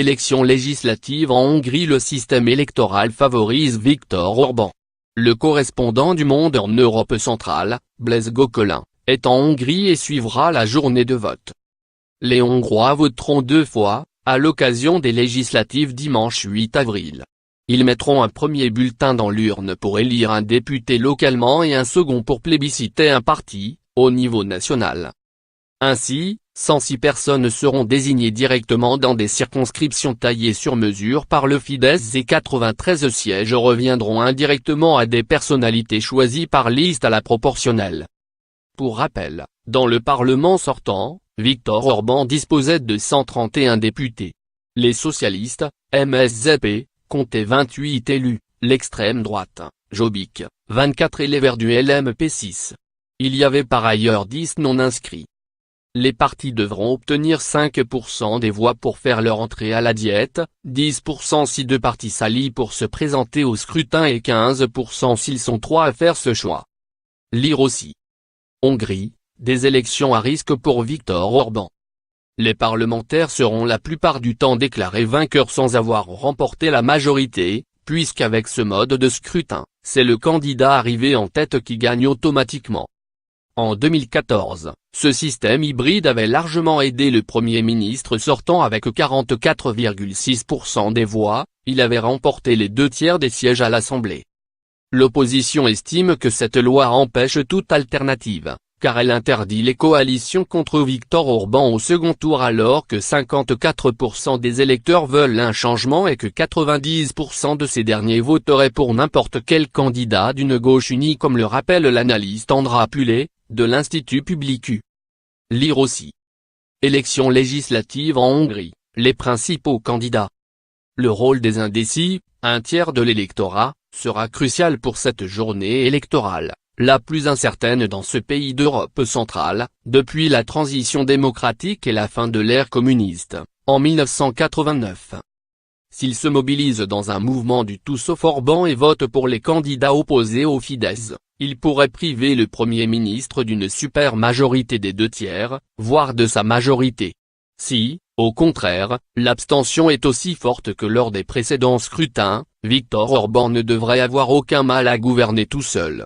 élections législatives en Hongrie. Le système électoral favorise Viktor Orban. Le correspondant du Monde en Europe centrale, Blaise Gauquelin, est en Hongrie et suivra la journée de vote. Les Hongrois voteront 2 fois, à l'occasion des législatives dimanche 8 avril. Ils mettront un premier bulletin dans l'urne pour élire un député localement et un second pour plébisciter un parti, au niveau national. Ainsi, 106 personnes seront désignées directement dans des circonscriptions taillées sur mesure par le Fidesz et 93 sièges reviendront indirectement à des personnalités choisies par liste à la proportionnelle. Pour rappel, dans le Parlement sortant, Viktor Orban disposait de 131 députés. Les socialistes, MSZP, comptaient 28 élus, l'extrême droite, Jobbik, 24 et les Verts du LMP 6. Il y avait par ailleurs 10 non-inscrits. Les partis devront obtenir 5% des voix pour faire leur entrée à la diète, 10% si 2 partis s'allient pour se présenter au scrutin et 15% s'ils sont 3 à faire ce choix. Lire aussi. Hongrie, des élections à risque pour Viktor Orban. Les parlementaires seront la plupart du temps déclarés vainqueurs sans avoir remporté la majorité, puisqu'avec ce mode de scrutin, c'est le candidat arrivé en tête qui gagne automatiquement. En 2014, ce système hybride avait largement aidé le Premier ministre sortant avec 44,6% des voix, il avait remporté les 2/3 des sièges à l'Assemblée. L'opposition estime que cette loi empêche toute alternative, car elle interdit les coalitions contre Viktor Orban au second tour alors que 54% des électeurs veulent un changement et que 90% de ces derniers voteraient pour n'importe quel candidat d'une gauche unie comme le rappelle l'analyste András Püllé, de l'Institut Publicu. Lire aussi. Élections législatives en Hongrie, les principaux candidats. Le rôle des indécis, 1/3 de l'électorat, sera crucial pour cette journée électorale, la plus incertaine dans ce pays d'Europe centrale, depuis la transition démocratique et la fin de l'ère communiste, en 1989. S'ils se mobilisent dans un mouvement du tout sauf Orban et votent pour les candidats opposés au Fidesz, ils pourraient priver le Premier ministre d'une super majorité des 2/3, voire de sa majorité. Si, au contraire, l'abstention est aussi forte que lors des précédents scrutins, Viktor Orban ne devrait avoir aucun mal à gouverner tout seul.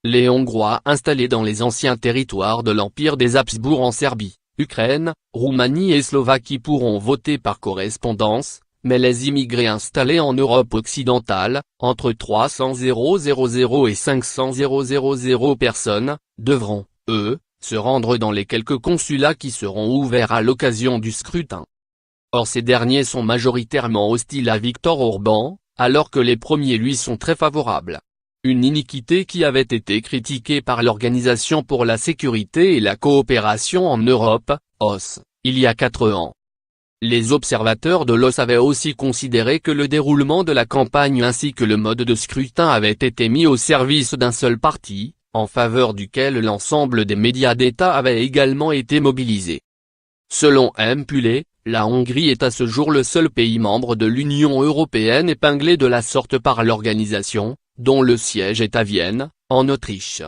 Les Hongrois installés dans les anciens territoires de l'Empire des Habsbourg en Serbie, Ukraine, Roumanie et Slovaquie pourront voter par correspondance, mais les immigrés installés en Europe occidentale, entre 300 000 et 500 000 personnes, devront, eux, se rendre dans les quelques consulats qui seront ouverts à l'occasion du scrutin. Or ces derniers sont majoritairement hostiles à Viktor Orban, alors que les premiers lui sont très favorables. Une iniquité qui avait été critiquée par l'Organisation pour la sécurité et la coopération en Europe, OSCE, il y a 4 ans. Les observateurs de l'OSCE avaient aussi considéré que le déroulement de la campagne ainsi que le mode de scrutin avaient été mis au service d'un seul parti, en faveur duquel l'ensemble des médias d'État avaient également été mobilisés. Selon M. Püllé, la Hongrie est à ce jour le seul pays membre de l'Union européenne épinglé de la sorte par l'organisation, dont le siège est à Vienne, en Autriche.